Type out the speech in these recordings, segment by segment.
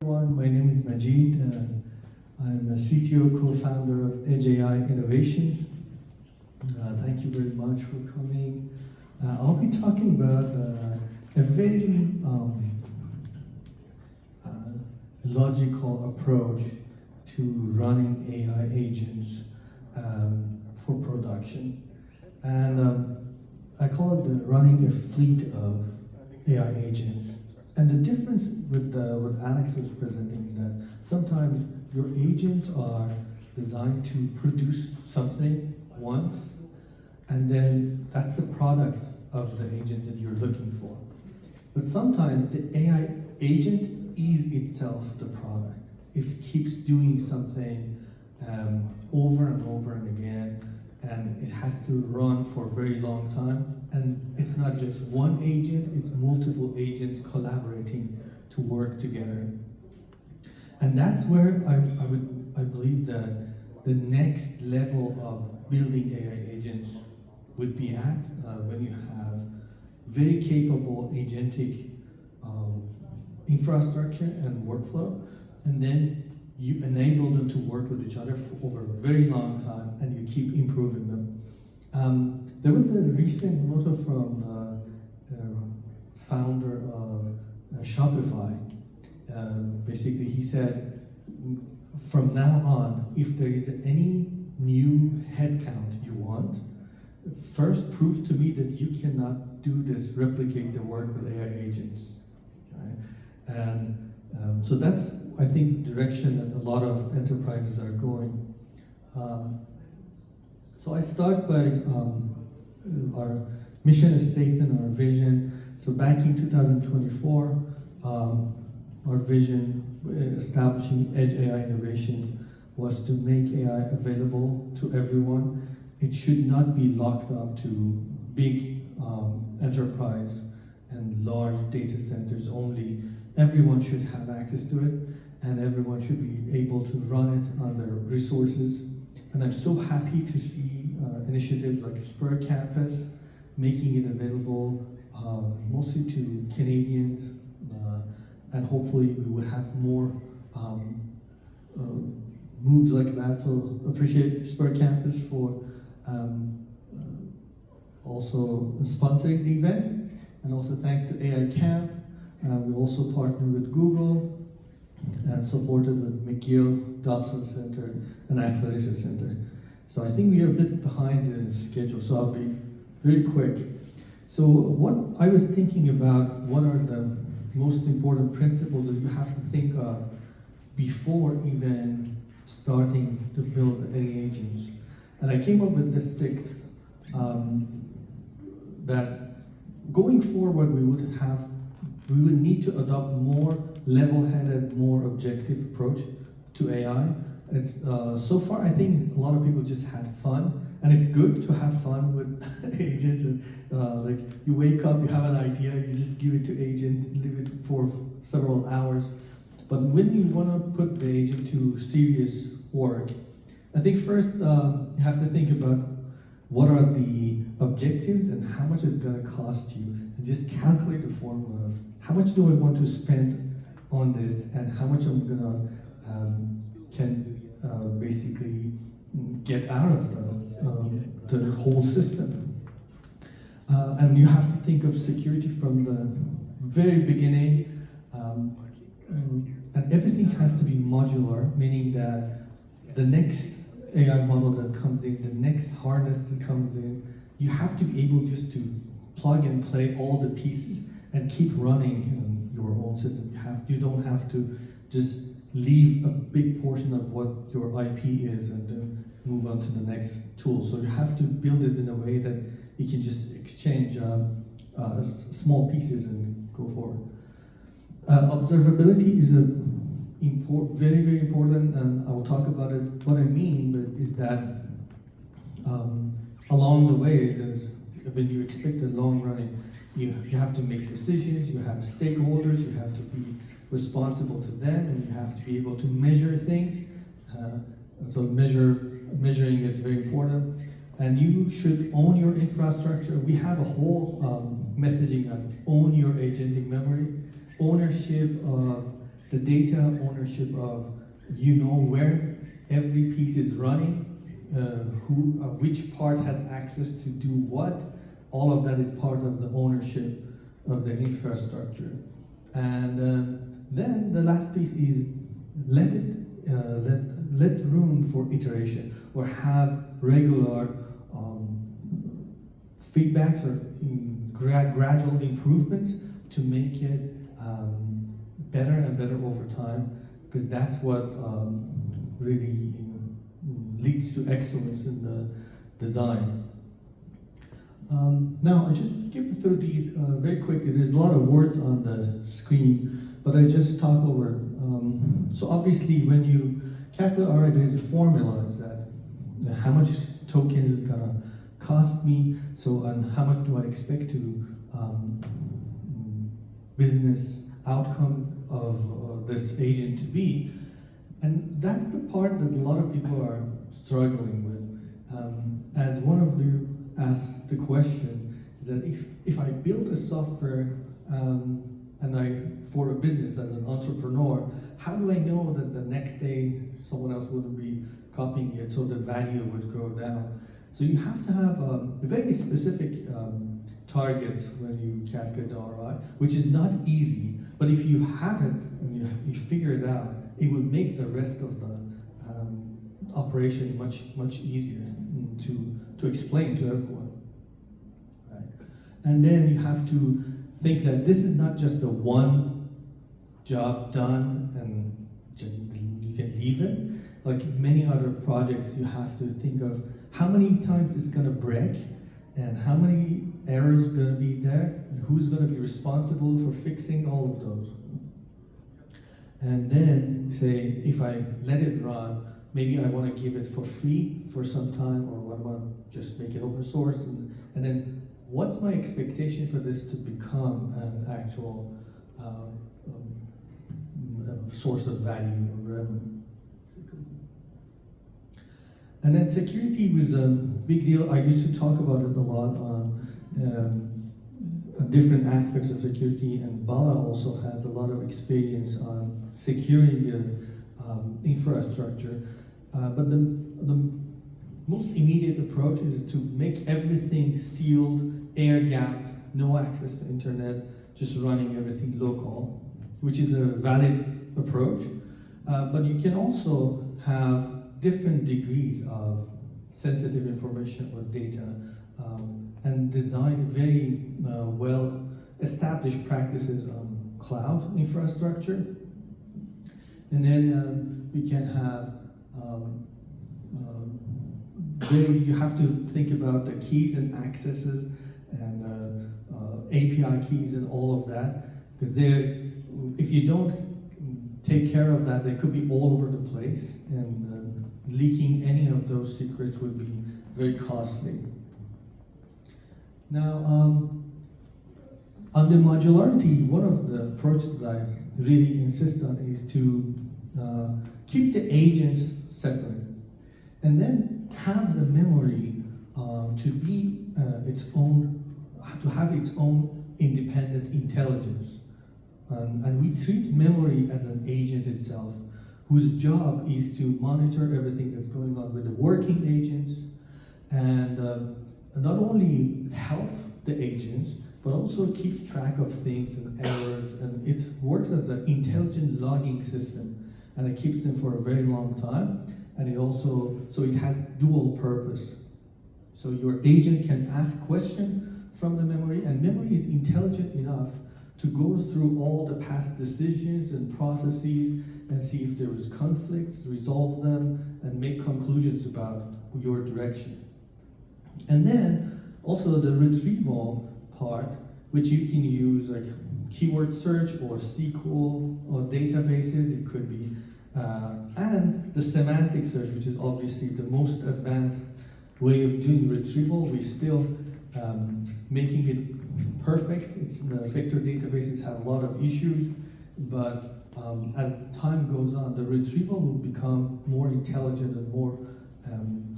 Everyone, my name is Majid. I'm a CTO, co-founder of Edge AI Innovations. Thank you very much for coming. I'll be talking about a very logical approach to running AI agents for production. And I call it running a fleet of AI agents. And the difference with what Alex was presenting is that sometimes your agents are designed to produce something once, and then that's the product of the agent that you're looking for. But sometimes the AI agent is itself the product. It keeps doing something over and over and again, and it has to run for a very long time. And it's not just one agent, it's multiple agents collaborating to work together. And that's where I believe that the next level of building AI agents would be at when you have very capable agentic infrastructure and workflow, and then you enable them to work with each other for over a very long time, and you keep improving them. There was a recent motto from the founder of Shopify. Basically, he said, from now on, if there is any new headcount you want, first prove to me that you cannot do this, replicate the work with AI agents. Right? And so that's, I think, the direction that a lot of enterprises are going. So I start by our mission statement, our vision. So back in 2024, our vision establishing Edge AI Innovation was to make AI available to everyone. It should not be locked up to big enterprise and large data centers only. Everyone should have access to it, and everyone should be able to run it on their resources. And I'm so happy to see initiatives like Spur Campus making it available mostly to Canadians, and hopefully we will have more moves like that. So appreciate Spur Campus for also sponsoring the event, and also thanks to AI Camp. We also partnered with Google and supported with McGill, Dobson Center, and Acceleration Center. So I think we are a bit behind the schedule, so I'll be very quick. So what I was thinking about, what are the most important principles that you have to think of before even starting to build any agents? And I came up with the 6 that going forward we would need to adopt more level-headed, more objective approach to AI. It's so far I think a lot of people just had fun, and it's good to have fun with agents. And like you wake up, you have an idea, you just give it to agent, leave it for several hours. But when you want to put the agent to serious work, I think first you have to think about what are the objectives and how much it's going to cost you, and just calculate the formula of how much do I want to spend on this, and how much I'm gonna basically get out of the whole system. And you have to think of security from the very beginning, and everything has to be modular, meaning that the next AI model that comes in, the next harness that comes in, you have to be able just to plug and play all the pieces and keep running your own system. You don't have to just leave a big portion of what your IP is and then move on to the next tool. So you have to build it in a way that you can just exchange small pieces and go forward. Observability is very, very important, and I'll talk about it. What I mean is that along the way, when you expect a long running, you have to make decisions, you have stakeholders, you have to be responsible to them, and you have to be able to measure things. So measuring is very important. And you should own your infrastructure. We have a whole messaging on own your agentic memory, ownership of the data ownership of, you know, where every piece is running, which part has access to do what. All of that is part of the ownership of the infrastructure. And then the last piece is let room for iteration, or have regular feedbacks or gradual improvements to make it better and better over time, because that's what really leads to excellence in the design. Now, I just skip through these very quickly. There's a lot of words on the screen, but I just talk over. So obviously, when you calculate, all right, there's a formula, is that how much tokens is gonna cost me, so, and how much do I expect to business outcome of this agent to be. And that's the part that a lot of people are struggling with. As one of you asked the question, is that if I build a software for a business as an entrepreneur, how do I know that the next day someone else wouldn't be copying it, so the value would go down? So you have to have very specific targets when you calculate the ROI, which is not easy, but if you have it and you figure it out, it would make the rest of the operation much easier to explain to everyone. Right? And then you have to think that this is not just the one job done and you can leave it. Like many other projects, you have to think of how many times it's going to break, and how many errors are going to be there, and who's going to be responsible for fixing all of those. And then say, if I let it run, maybe I want to give it for free for some time, or I want to just make it open source, and then what's my expectation for this to become an actual source of value or revenue. And then security was a big deal. I used to talk about it a lot on different aspects of security, and Bala also has a lot of experience on securing the infrastructure. But the most immediate approach is to make everything sealed, air-gapped, no access to internet, just running everything local, which is a valid approach. But you can also have different degrees of sensitive information or data, and design very well-established practices on cloud infrastructure. And then we can have, you have to think about the keys and accesses and API keys and all of that, because if you don't take care of that, they could be all over the place, and leaking any of those secrets would be very costly. Now, on the modularity, one of the approaches that I really insist on is to keep the agents separate, and then have the memory to be to have its own independent intelligence. And we treat memory as an agent itself, whose job is to monitor everything that's going on with the working agents, and not only help the agents, but also keeps track of things and errors, and it works as an intelligent logging system, and it keeps them for a very long time, and it has dual purpose. So your agent can ask questions from the memory, and memory is intelligent enough to go through all the past decisions and processes and see if there was conflicts, resolve them, and make conclusions about your direction. And then also the retrieval part, which you can use like keyword search or SQL or databases, it could be, and the semantic search, which is obviously the most advanced way of doing retrieval. We're still making it perfect. The vector databases have a lot of issues, but as time goes on, the retrieval will become more intelligent and more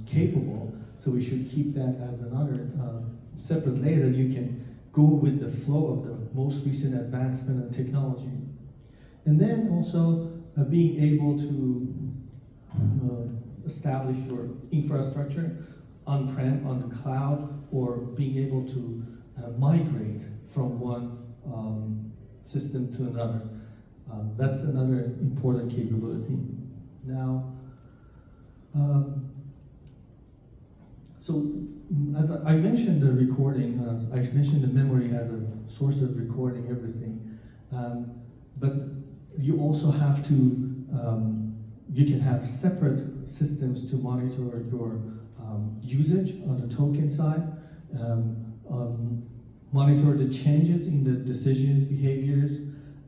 capable. So we should keep that as another separate layer that you can go with the flow of the most recent advancement and technology. And then also being able to establish your infrastructure on-prem, on the cloud, or being able to migrate from one system to another. That's another important capability. Now, so as I mentioned the recording, I mentioned the memory as a source of recording everything, but you also have to, you can have separate systems to monitor your usage on the token side, monitor the changes in the decisions, behaviors,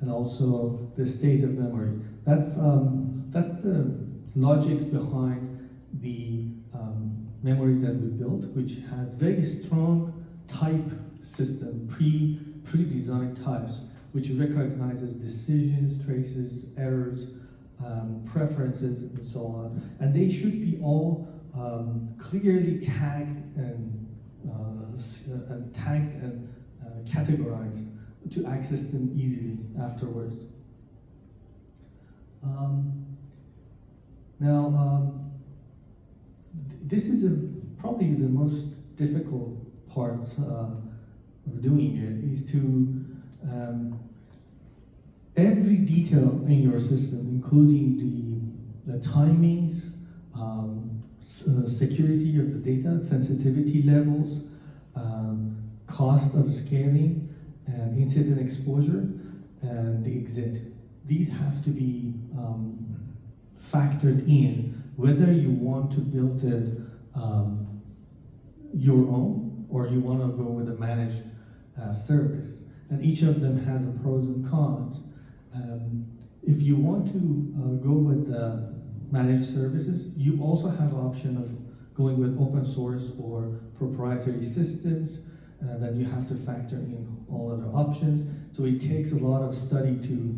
and also the state of memory. That's the logic behind the memory that we built, which has very strong type system, pre-designed types, which recognizes decisions, traces, errors, preferences, and so on. And they should be all clearly tagged and categorized to access them easily afterwards. This is probably the most difficult part of doing it, is to every detail in your system, including the timings, security of the data, sensitivity levels, cost of scaling, and incident exposure, and the exit. These have to be factored in, whether you want to build it your own, or you want to go with a managed service. And each of them has a pros and cons. If you want to go with the managed services, you also have option of going with open source or proprietary systems, then you have to factor in all other options. So it takes a lot of study to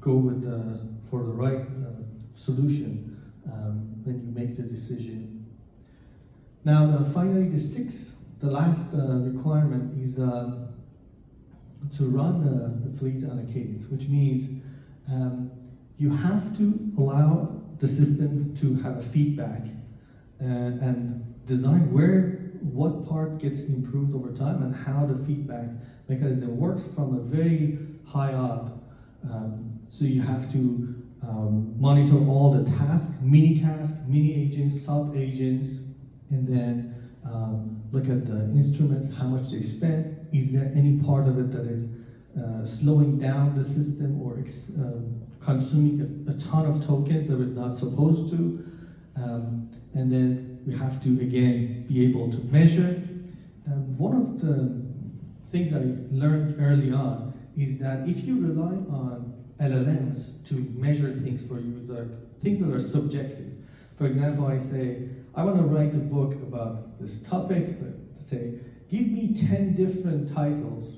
go with for the right solution when you make the decision. Now, finally, the last requirement is to run the fleet on a cadence, which means you have to allow the system to have a feedback and design what part gets improved over time and how the feedback mechanism works from a very high up. So you have to monitor all the tasks, mini agents, sub agents, and then look at the instruments, how much they spend. Is there any part of it that is slowing down the system or consuming a ton of tokens that it's not supposed to? And then we have to, again, be able to measure. One of the things I learned early on is that if you rely on LLMs to measure things for you, like things that are subjective. For example, I say, I want to write a book about this topic. Say, give me 10 different titles.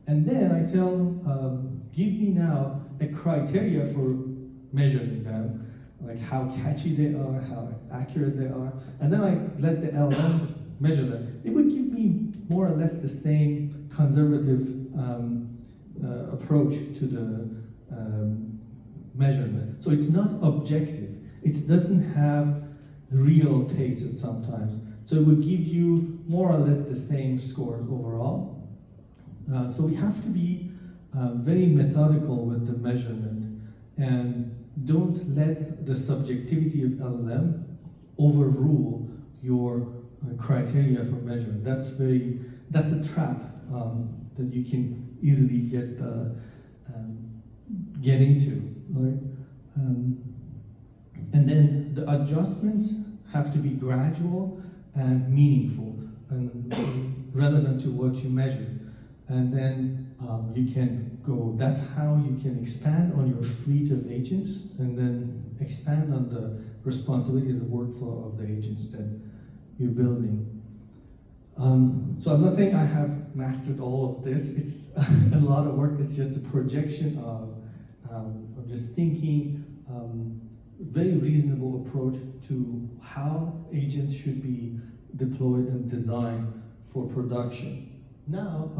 And then I tell, give me now a criteria for measuring them, like how catchy they are, how accurate they are. And then I let the LLM measure them. It would give me more or less the same conservative approach to the measurement. So it's not objective. It doesn't have real taste sometimes. So it would give you more or less the same scores overall. So we have to be very methodical with the measurement and don't let the subjectivity of LLM overrule your criteria for measurement. That's a trap that you can easily get into, right? And then the adjustments have to be gradual and meaningful and relevant to what you measure. And then you can go, that's how you can expand on your fleet of agents and then expand on the responsibility of the workflow of the agents that you're building. So I'm not saying I have mastered all of this. It's a lot of work. It's just a projection of just thinking, very reasonable approach to how agents should be deployed and designed for production. Now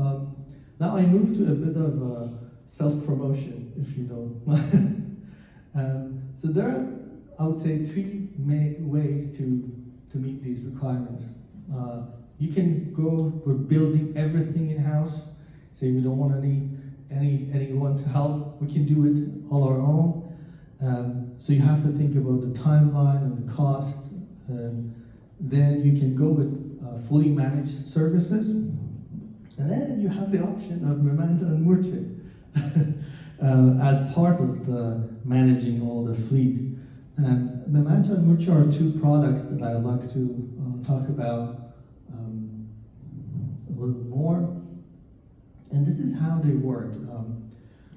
I move to a bit of self-promotion, if you know. So there are, I would say, three main ways to meet these requirements. You can go, we're building everything in-house, say we don't want anyone to help, we can do it all our own. So you have to think about the timeline and the cost, and then you can go with fully managed services, and then you have the option of Memento and Murche as part of the managing all the fleet. And Memento and Murche are two products that I'd like to talk about a little bit more. And this is how they work.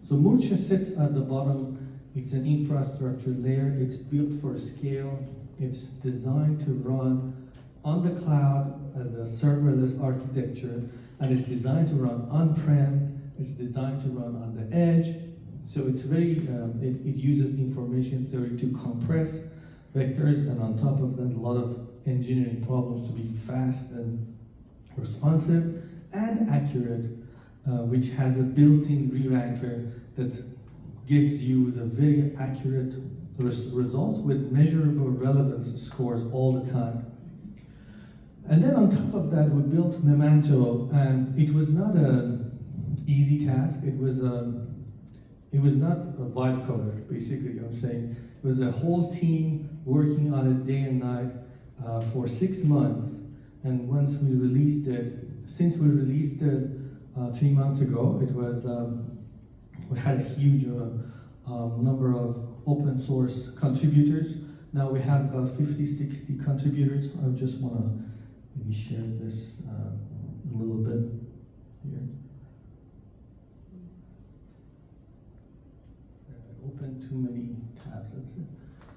So Murche sits at the bottom. It's an infrastructure layer. It's built for scale. It's designed to run on the cloud as a serverless architecture, and it's designed to run on-prem. It's designed to run on the edge. So it's very, it uses information theory to compress vectors, and on top of that, a lot of engineering problems to be fast and responsive and accurate, which has a built-in re-ranker that gives you the very accurate results with measurable relevance scores all the time. And then on top of that, we built Memento, and it was not an easy task. It was not a vibe coder, basically, I'm saying. It was a whole team working on it day and night for 6 months. And once we released it, since we released it 3 months ago, it was, we had a huge number of open source contributors. Now we have about 50, 60 contributors. I just want to maybe share this a little bit here. I opened too many tabs.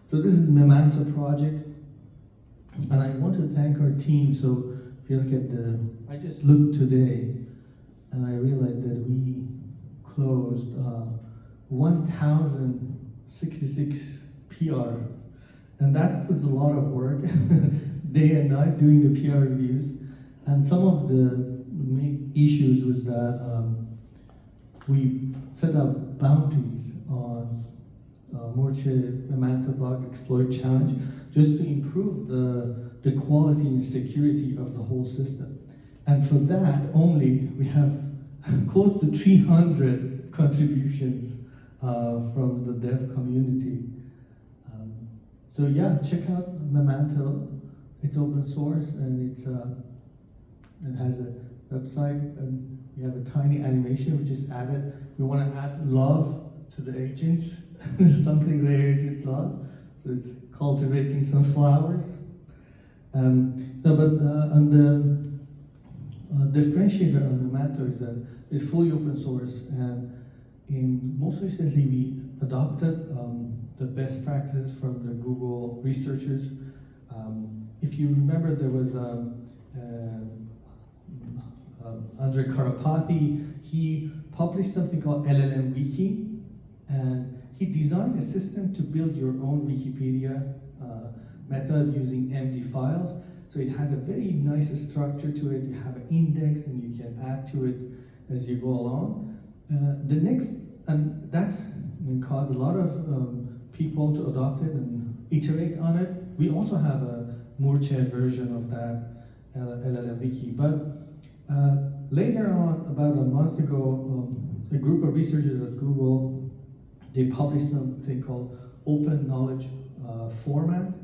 So this is Memento project, and I want to thank our team. So if you look at I just looked today, and I realized that we closed 1,066 PR, and that was a lot of work, day and night doing the PR reviews. And some of the main issues was that we set up bounties on Murche Memento Bug Exploit Challenge just to improve the quality and security of the whole system. And for that only, we have close to 300 contributions from the dev community. So yeah, check out Memento. It's open source, and it has a website, and we have a tiny animation we just added. We want to add love to the agents, something the agents love. So it's cultivating some flowers. No, but on the differentiator on Memento is that it's fully open source, and most recently we adopted the best practices from the Google researchers. If you remember, there was Andre Karapathy. He published something called LLM Wiki, and he designed a system to build your own Wikipedia method using empty files. So it had a very nice structure to it. You have an index, and you can add to it as you go along. And that caused a lot of people to adopt it and iterate on it. We also have a Murche version of that LLM Wiki. But later on, about a month ago, a group of researchers at Google, they published something called Open Knowledge Format,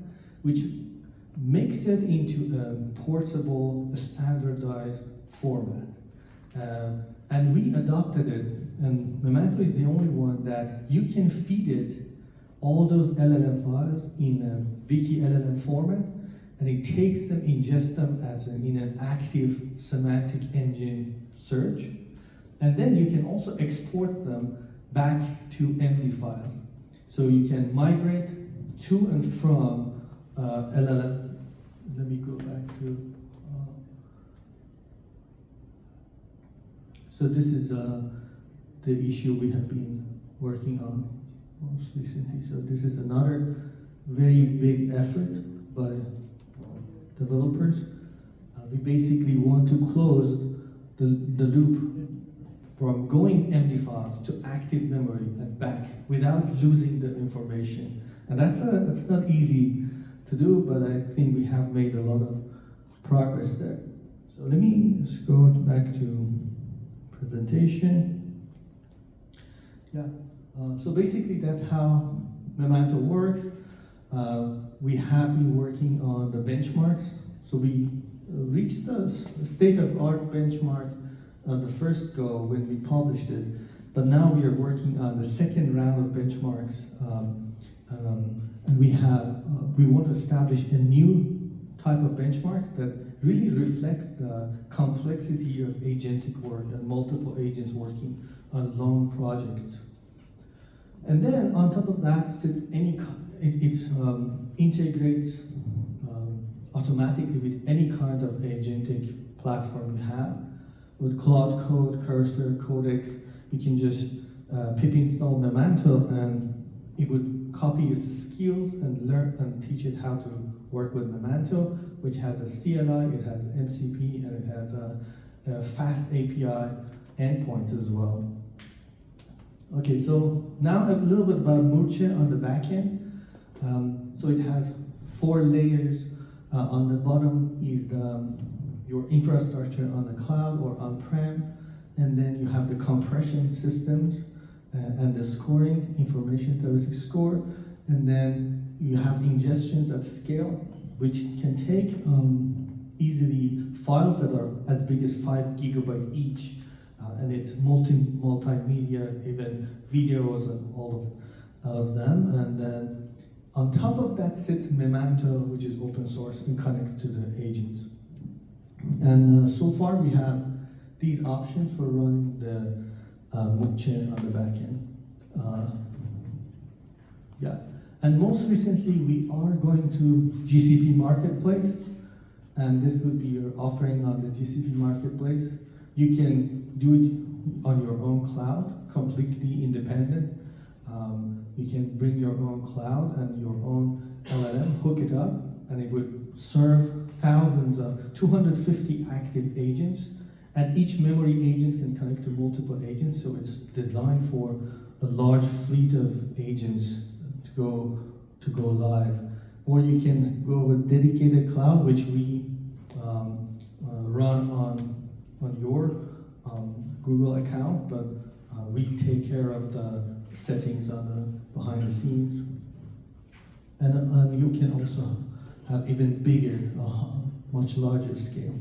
which makes it into a portable, standardized format. And we adopted it, and Memento is the only one that you can feed it all those LLM files in a Wiki LLM format, and it takes them, ingests them in an active semantic engine search, and then you can also export them back to empty files. So you can migrate to and from LLM. Let me go back to. So this is the issue we have been working on most recently. So this is another very big effort by developers. We basically want to close the loop from going empty files to active memory and back without losing the information. And that's not easy to do, but I think we have made a lot of progress there. So let me just go back to presentation. Yeah, so basically that's how Memento works. We have been working on the benchmarks. So we reached the state-of-art benchmark on the first go when we published it, but now we are working on the second round of benchmarks, and we want to establish a new type of benchmark that really reflects the complexity of agentic work and multiple agents working on long projects. And then on top of that sits it integrates automatically with any kind of agentic platform you have. With Cloud Code, Cursor, Codex, you can just pip install Memento and it would copy its skills and learn and teach it how to work with Memento, which has a CLI, it has MCP, and it has a fast API endpoints as well. Okay, so now a little bit about Murche on the back end. So it has 4 layers. On the bottom is your infrastructure on the cloud or on-prem, and then you have the compression systems and the scoring, information theoretic score, and then you have ingestions at scale, which can take easily files that are as big as 5 gigabyte each, and it's multimedia, even videos and all of them, and then on top of that sits Memento, which is open source and connects to the agents. And so far we have these options for running the Murche on the back end. Yeah, and most recently we are going to GCP Marketplace, and this would be your offering on the GCP Marketplace. You can do it on your own cloud, completely independent. You can bring your own cloud and your own LLM, hook it up, and it would serve thousands of 250 active agents, and each memory agent can connect to multiple agents, so it's designed for a large fleet of agents to go live. Or you can go with dedicated cloud, which we run on your Google account, but we take care of the settings on the behind the scenes. And you can also have even bigger, much larger scale.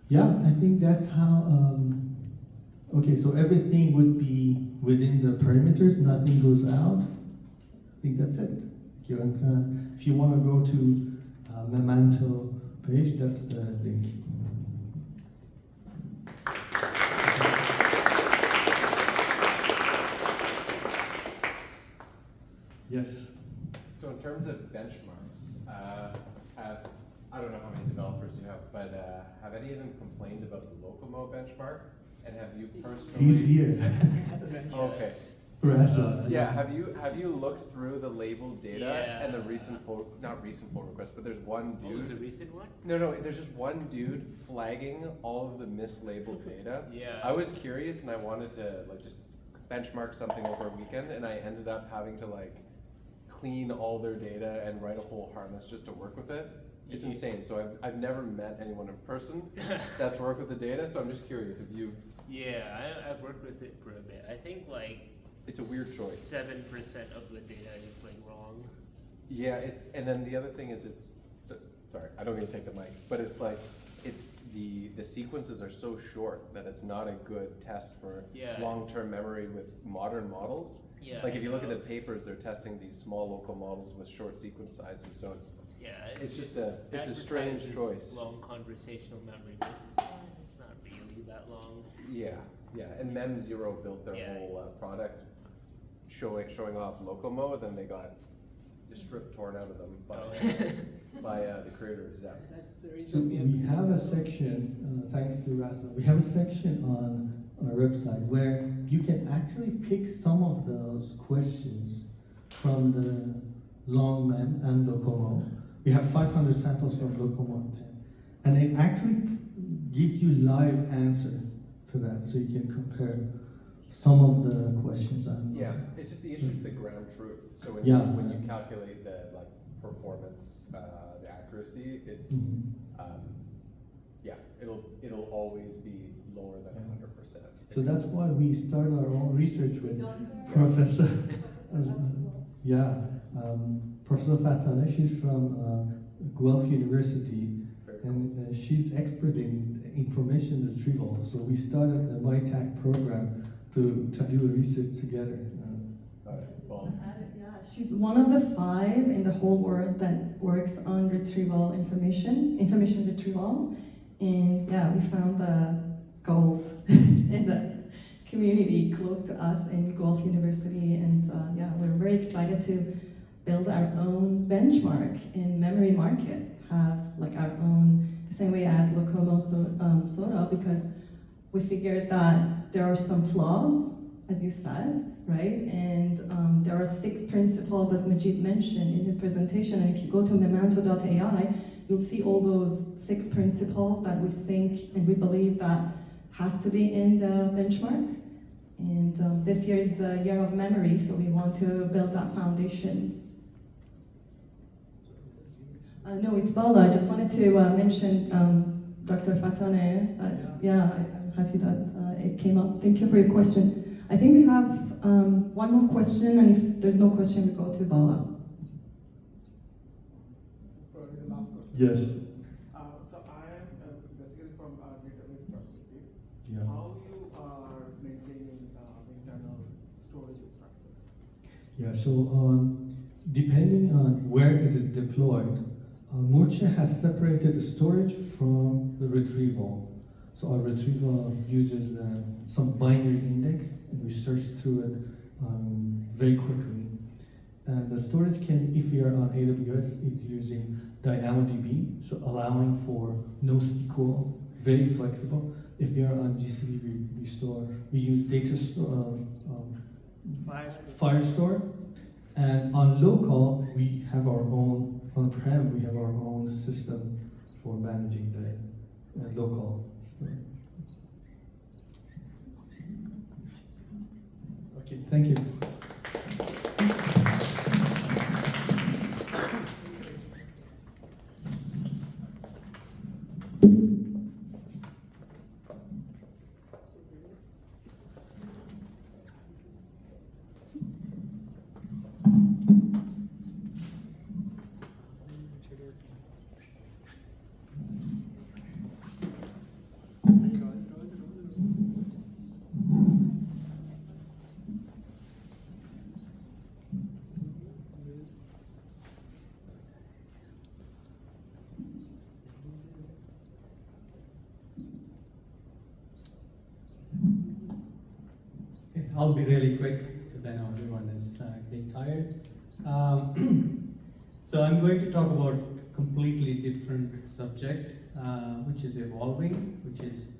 Yeah, I think that's how, okay, so everything would be within the perimeters, nothing goes out. I think that's it. And if you want to go to Memento page, that's the link. Yes. So in terms of benchmarks, I don't know how many developers you have, but have any of them complained about the Locomo benchmark? And have you personally? He's here. Okay. Yeah. Have you looked through the labeled data and the recent not recent pull requests, but there's one dude. Oh, was the recent one? No. There's just one dude flagging all of the mislabeled data. Yeah. I was curious and I wanted to just benchmark something over a weekend, and I ended up having to clean all their data and write a whole harness just to work with it. It's insane. So I've never met anyone in person that's worked with the data. So I'm just curious if you've. Yeah, I've worked with it for a bit. I think it's a weird choice. 7% of the data is wrong. Yeah, and then the other thing is sorry, I don't mean to take the mic, but it's the sequences are so short that it's not a good test for long-term memory with modern models. Yeah. If you look at the papers, they're testing these small local models with short sequence sizes, so it's just a strange choice. Long conversational memory, but it's not really that long. Yeah, and Mem0 built their whole product showing off Locomo, then they got the strip torn out of them by the creator of Zep. That's the reason. So we have a section, thanks to Rasa, we have a section on our website where you can actually pick some of those questions from the long mem and Locomo. We have 500 samples from Locomo and Pen, and it actually gives you live answer to that, so you can compare some of the questions. Yeah, it's just the issue's the ground truth. So when Yeah. when you calculate the like performance, the accuracy, it's yeah, it'll always be lower than 100%. So that's why we started our own research with Professor. Yeah, Professor Fatale. She's from Guelph University, Very cool. and she's expert in information retrieval. So we started a MyTAC program to do a research together. Got it. Well, Yeah, she's one of the 5 in the whole world that works on retrieval information retrieval. And yeah, we found the gold in the community close to us in Guelph University. And yeah, we're very excited to build our own benchmark in memory market, have like our own, the same way as Locomo Soda, because we figured that there are some flaws, as you said, right? And there are 6 principles, as Majid mentioned in his presentation. And if you go to memento.ai, you'll see all those 6 principles that we think and we believe that has to be in the benchmark. And this year is a year of memory, so we want to build that foundation. No, it's Bala. I just wanted to mention Dr. Fatane. Yeah, I'm happy that it came up. Thank you for your question. I think we have one more question, and if there's no question, we go to Bala. Probably the last question. Yes. So I am basically from a database perspective. Yeah. How you are maintaining internal storage structure? Yeah. So depending on where it is deployed, Murcha has separated the storage from the retrieval. So our retrieval uses some binary index, and we search through it very quickly. And the storage can, if you're on AWS, it's using DynamoDB, so allowing for NoSQL, very flexible. If you're on GCP, we use Firestore. And on local, we have our own, on-prem, we have our own system for managing the local storage. Okay, thank you. I'll be really quick because I know everyone is getting tired. So I'm going to talk about a completely different subject, which is evolving, which is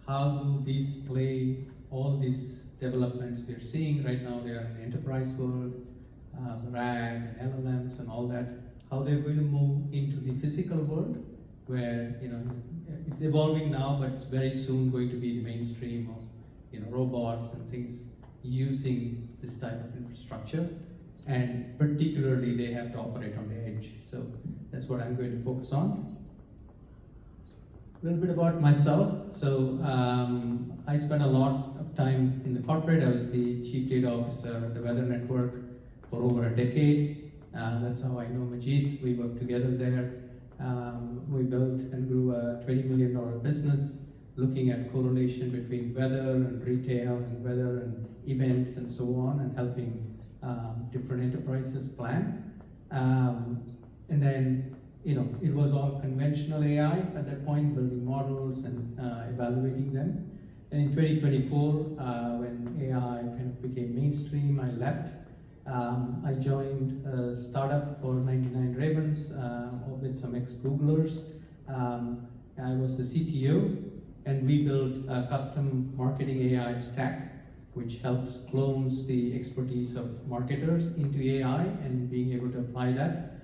how do these play all these developments we're seeing right now. They are in the enterprise world, RAG and LLMs and all that, how they're going to move into the physical world where, it's evolving now, but it's very soon going to be the mainstream of robots and things using this type of infrastructure, and particularly they have to operate on the edge. So that's what I'm going to focus on. A little bit about myself. So I spent a lot of time in the corporate. I was the chief data officer at the Weather Network for over a decade. That's how I know Majid. We worked together there. We built and grew a $20 million business looking at correlation between weather and retail and weather and events and so on, and helping different enterprises plan. And then, it was all conventional AI at that point, building models and evaluating them. And in 2024, when AI kind of became mainstream, I left. I joined a startup called 99 Ravens with some ex-Googlers. I was the CTO. And we built a custom marketing AI stack, which helps clones the expertise of marketers into AI and being able to apply that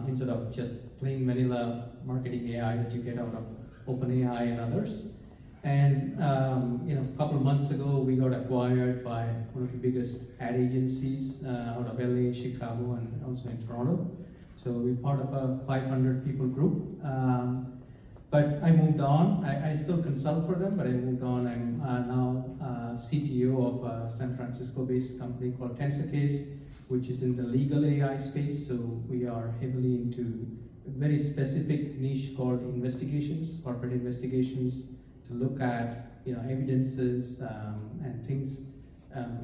instead of just plain vanilla marketing AI that you get out of OpenAI and others. And a couple of months ago, we got acquired by one of the biggest ad agencies out of LA, Chicago, and also in Toronto. So we're part of a 500 people group. But I moved on. I still consult for them, but I moved on. I'm now CTO of a San Francisco-based company called TensorCase, which is in the legal AI space. So we are heavily into a very specific niche called investigations, corporate investigations, to look at evidences and things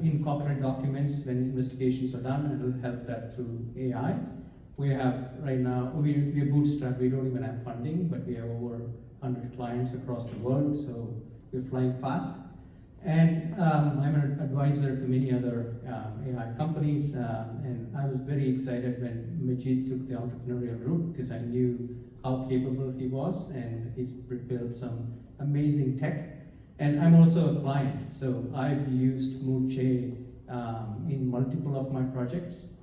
in corporate documents when investigations are done, and it'll help that through AI. We have right now, we're bootstrapped, we don't even have funding, but we have over 100 clients across the world, so we're flying fast. And I'm an advisor to many other AI companies, and I was very excited when Majid took the entrepreneurial route because I knew how capable he was, and he's built some amazing tech. And I'm also a client, so I've used Moorche in multiple of my projects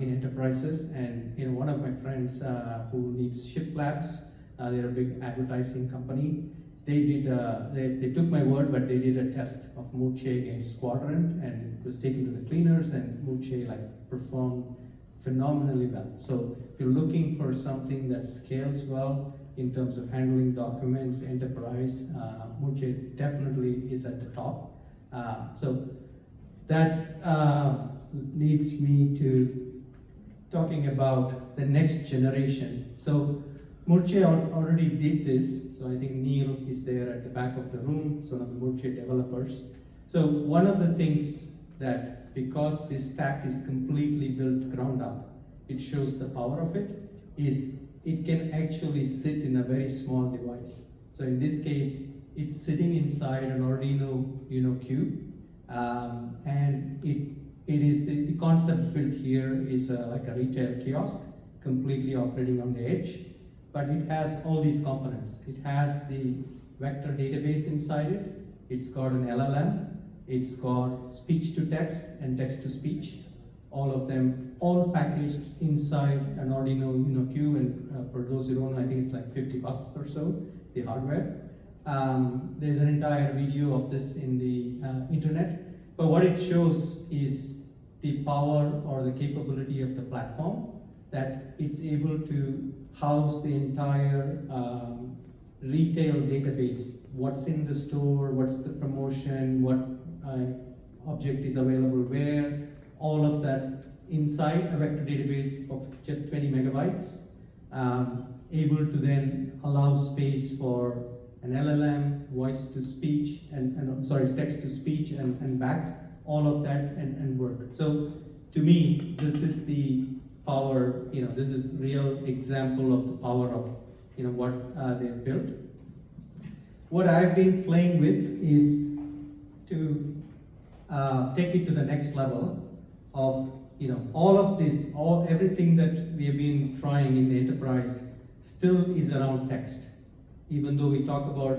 in enterprises. And one of my friends who leads Shift Labs, they're a big advertising company. They took my word, but they did a test of Moorche against Quadrant, and it was taken to the cleaners, and Moorche performed phenomenally well. So if you're looking for something that scales well in terms of handling documents, enterprise, Moorche definitely is at the top. So that leads me to talking about the next generation. So Moorche already did this. So I think Neil is there at the back of the room, so one of the Moorche developers. So one of the things that, because this stack is completely built ground up, it shows the power of it, is it can actually sit in a very small device. So in this case, it's sitting inside an Arduino cube, and it is the concept built here is like a retail kiosk, completely operating on the edge, but it has all these components. It has the vector database inside it. It's got an LLM. It's got speech to text and text to speech. All of them, all packaged inside an Arduino Q. And for those who don't know, I think it's like $50 or so, the hardware. There's an entire video of this in the internet. But what it shows is the power or the capability of the platform, that it's able to house the entire retail database. What's in the store, what's the promotion, what object is available where, all of that inside a vector database of just 20 megabytes, able to then allow space for an LLM, voice to speech, text to speech and back, all of that and work. So to me, this is the power, this is real example of the power of what they've built. What I've been playing with is to take it to the next level of all of this, everything that we have been trying in the enterprise still is around text. Even though we talk about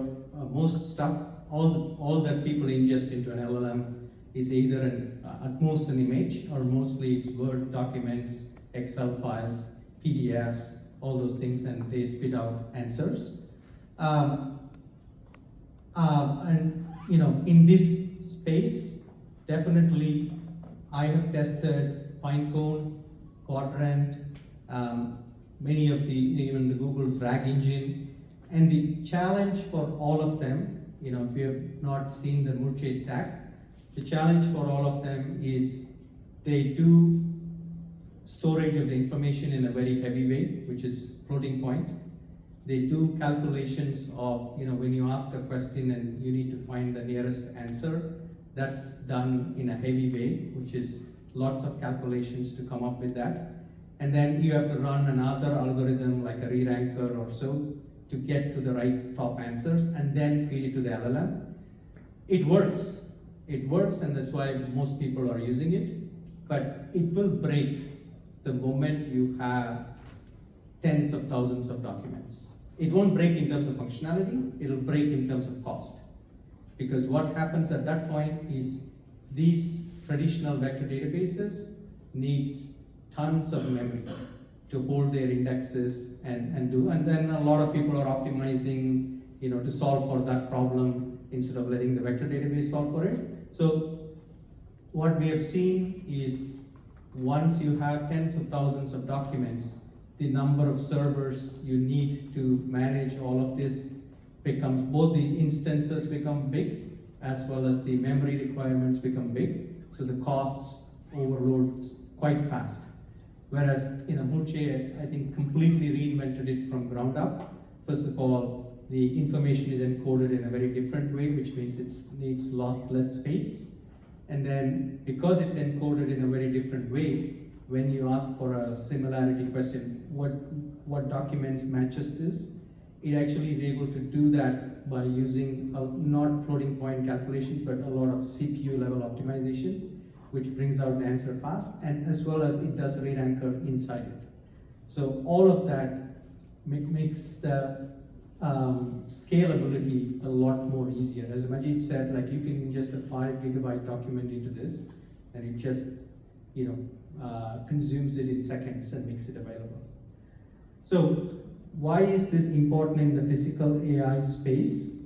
most stuff, all that people ingest into an LLM is either at most an image, or mostly it's Word documents, Excel files, PDFs, all those things, and they spit out answers. In this space, definitely I have tested Pinecone, Quadrant, many of even the Google's RAG engine, and the challenge for all of them, if you have not seen the Moorche stack, the challenge for all of them is they do storage of the information in a very heavy way, which is floating point. They do calculations of, when you ask a question and you need to find the nearest answer, that's done in a heavy way, which is lots of calculations to come up with that. And then you have to run another algorithm like a re-ranker or so to get to the right top answers, and then feed it to the LLM. It works, and that's why most people are using it, but it will break the moment you have tens of thousands of documents. It won't break in terms of functionality, it'll break in terms of cost. Because what happens at that point is these traditional vector databases needs tons of memory to hold their indexes and then a lot of people are optimizing to solve for that problem instead of letting the vector database solve for it. So what we have seen is once you have tens of thousands of documents, the number of servers you need to manage all of this becomes, both the instances become big as well as the memory requirements become big. So the costs overload quite fast. Whereas Moche, I think, completely reinvented it from ground up. First of all, the information is encoded in a very different way, which means it needs a lot less space. And then because it's encoded in a very different way, when you ask for a similarity question, what documents matches this, it actually is able to do that by using not floating point calculations, but a lot of CPU level optimization, which brings out the answer fast, and as well as it does read anchor inside it. So all of that makes the scalability a lot more easier. As Majid said, like you can ingest a 5 GB document into this, and it just consumes it in seconds and makes it available. So why is this important in the physical AI space?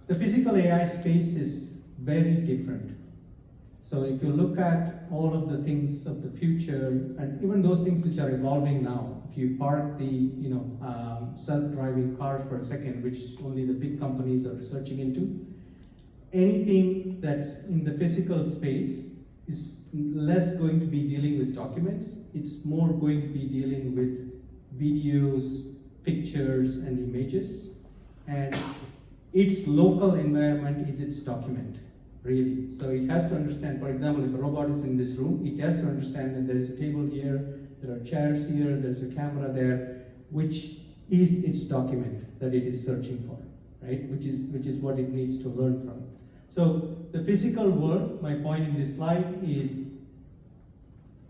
The physical AI space is very different. So if you look at all of the things of the future, and even those things which are evolving now, if you park the self-driving cars for a second, which only the big companies are researching into, anything that's in the physical space is less going to be dealing with documents. It's more going to be dealing with videos, pictures, and images. And its local environment is its document, really. So it has to understand, for example, if a robot is in this room, it has to understand that there is a table here, there are chairs here, there's a camera there, which is its document that it is searching for, right? Which is what it needs to learn from. So the physical world, my point in this slide is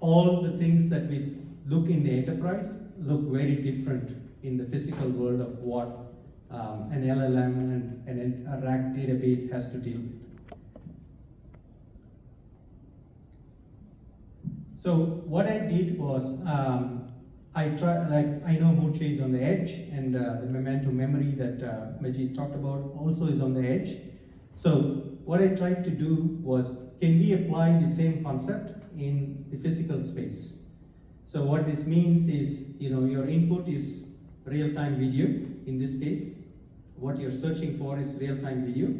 all the things that we look in the enterprise look very different in the physical world of what an LLM and a RAG database has to deal with. So what I did was, I know Moche is on the edge, and the memento memory that Majid talked about also is on the edge. So what I tried to do was, can we apply the same concept in the physical space? So what this means is, your input is real-time video, in this case. What you're searching for is real-time video.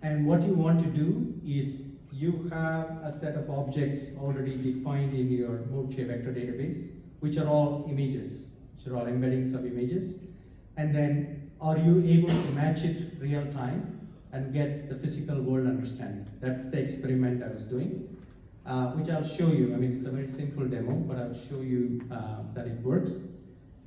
And what you want to do is, you have a set of objects already defined in your Moche vector database, which are all images, which are all embeddings of images. And then, are you able to match it real time and get the physical world understanding? That's the experiment I was doing, which I'll show you. I mean, it's a very simple demo, but I'll show you that it works.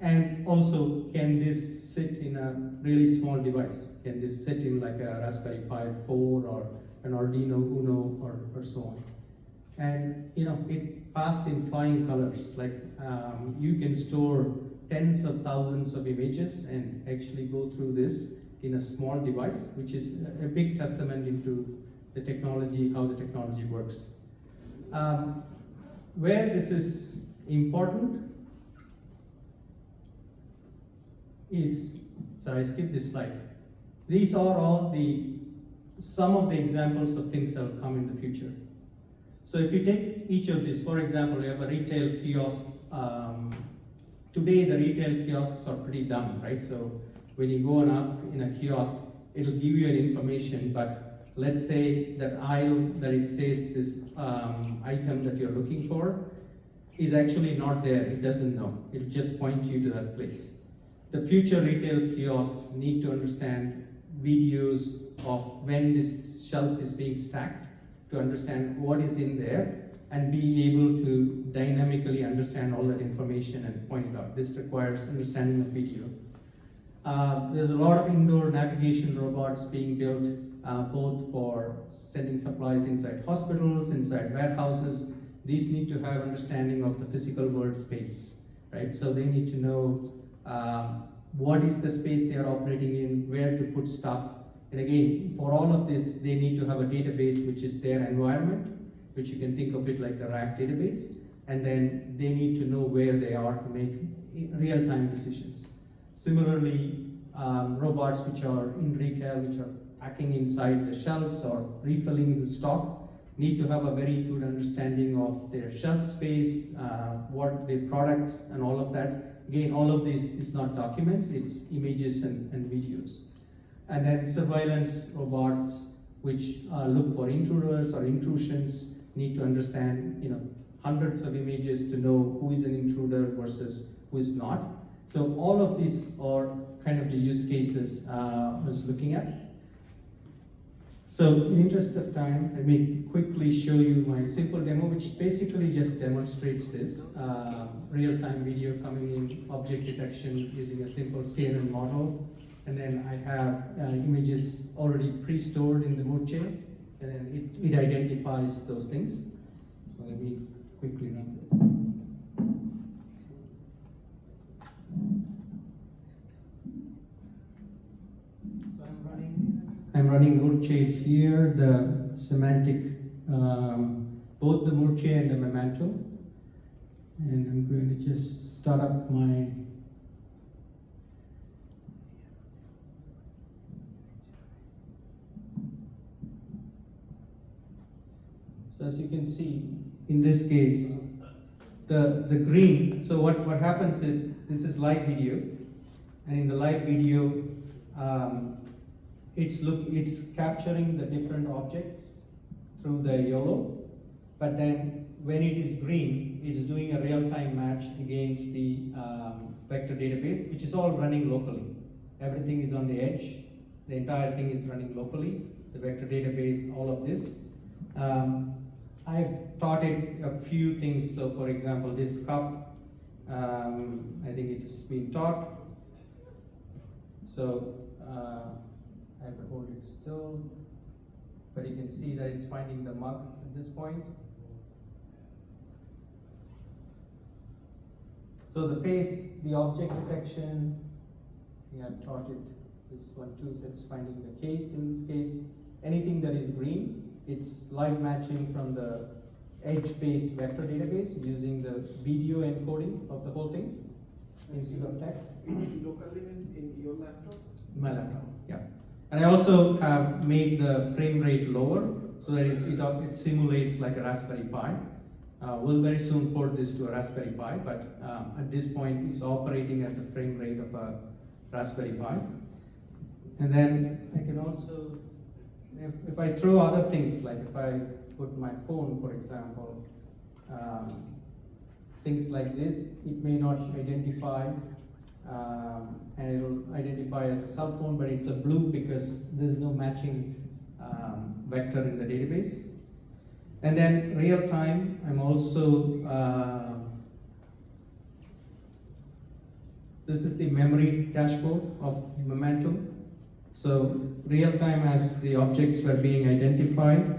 And also, can this sit in a really small device? Can this sit in like a Raspberry Pi 4 or an Arduino Uno or so on? And it passed in flying colors. Like you can store tens of thousands of images and actually go through this in a small device, which is a big testament into the technology, how the technology works. Where this is important is, sorry, I skipped this slide. These are all some of the examples of things that will come in the future. So if you take each of these, for example, you have a retail kiosk. Today the retail kiosks are pretty dumb, right? So when you go and ask in a kiosk, it'll give you an information, but let's say that aisle that it says this item that you're looking for is actually not there, it doesn't know. It'll just point you to that place. The future retail kiosks need to understand videos of when this shelf is being stacked to understand what is in there and be able to dynamically understand all that information and point it out. This requires understanding of video. There's a lot of indoor navigation robots being built, both for sending supplies inside hospitals, inside warehouses. These need to have understanding of the physical world space, right? So they need to know what is the space they are operating in, where to put stuff. And again, for all of this, they need to have a database which is their environment, which you can think of it like the RAG database. And then they need to know where they are to make real-time decisions. Similarly, robots which are in retail, which are packing inside the shelves or refilling the stock, need to have a very good understanding of their shelf space, what the products and all of that. Again, all of this is not documents, it's images and videos. And then surveillance robots, which look for intruders or intrusions, need to understand, hundreds of images to know who is an intruder versus who is not. So all of these are kind of the use cases I was looking at. So in interest of time, let me quickly show you my simple demo, which basically just demonstrates this. Real-time video coming in, object detection using a simple CNN model. And then I have images already pre-stored in the Murche, and then it identifies those things. So let me quickly run this. So I'm running Murche here, the semantic, both the Murche and the Memento. And I'm going to just start up my So as you can see, in this case, the green, so what happens is, this is live video, and in the live video, it's capturing the different objects through the YOLO, but then when it is green, it's doing a real-time match against the vector database, which is all running locally. Everything is on the edge, the entire thing is running locally, the vector database, all of this. I've taught it a few things. So for example, this cup, I think it's been taught. So I have to hold it still, but you can see that it's finding the mug at this point. So the face, the object detection, we have taught it this one too, so it's finding the case in this case. Anything that is green, it's live matching from the edge-based vector database using the video encoding of the whole thing instead of text. Locally means in your laptop? My laptop, yeah. And I also have made the frame rate lower so that it simulates like a Raspberry Pi. We'll very soon port this to a Raspberry Pi, but at this point it's operating at the frame rate of a Raspberry Pi. And then I can also, if I throw other things, like if I put my phone, for example, things like this, it may not identify, and it'll identify as a cell phone, but it's a blue because there's no matching vector in the database. And then real time, I'm also, this is the memory dashboard of Memento. So real time as the objects were being identified,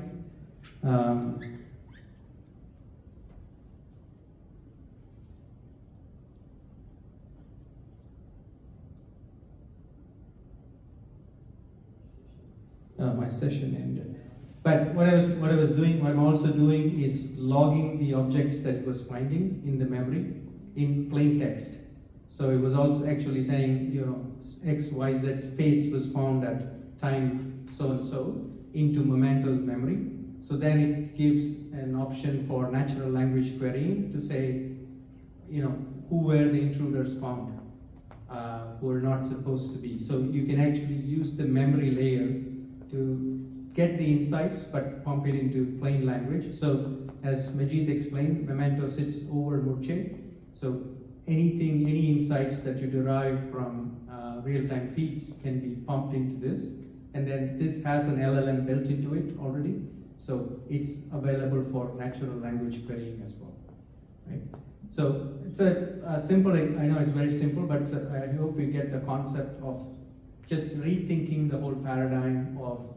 my session ended. But what I'm also doing is logging the objects that it was finding in the memory in plain text. So it was also actually saying, X, Y, Z space was found at time so and so into Memento's memory. So then it gives an option for natural language querying to say, who were the intruders found, who are not supposed to be. So you can actually use the memory layer to get the insights, but pump it into plain language. So as Majid explained, Memento sits over Murche. So any insights that you derive from real-time feeds can be pumped into this. And then this has an LLM built into it already. So it's available for natural language querying as well, right? So it's a simple, I know it's very simple, but I hope you get the concept of just rethinking the whole paradigm of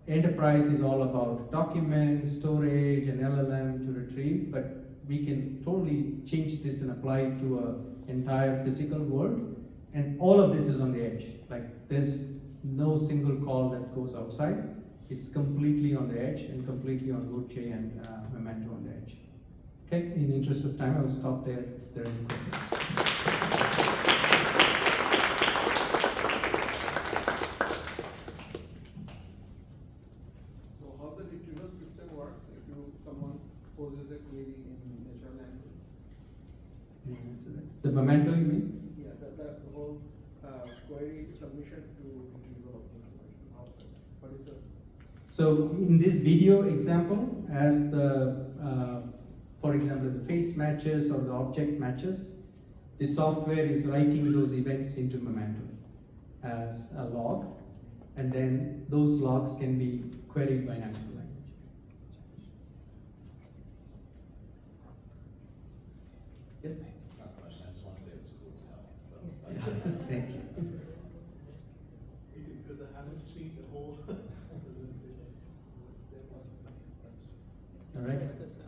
enterprise is all about documents, storage, and LLM to retrieve, but we can totally change this and apply it to an entire physical world. And all of this is on the edge. Like there's no single call that goes outside. It's completely on the edge and completely on Murche and Memento on the edge. Okay, in the interest of time, I will stop there. If there are any questions. answer that. The memento, you mean? Yeah, that whole query submission to retrieval of information. What is this? So in this video example, as the, for example, the face matches or the object matches, the software is writing those events into memento as a log, and then those logs can be queried by natural language. Yes? Not a question, I just want to say it was cool as hell, so. Thank you. Because I haven't seen the whole presentation. All right. What's this?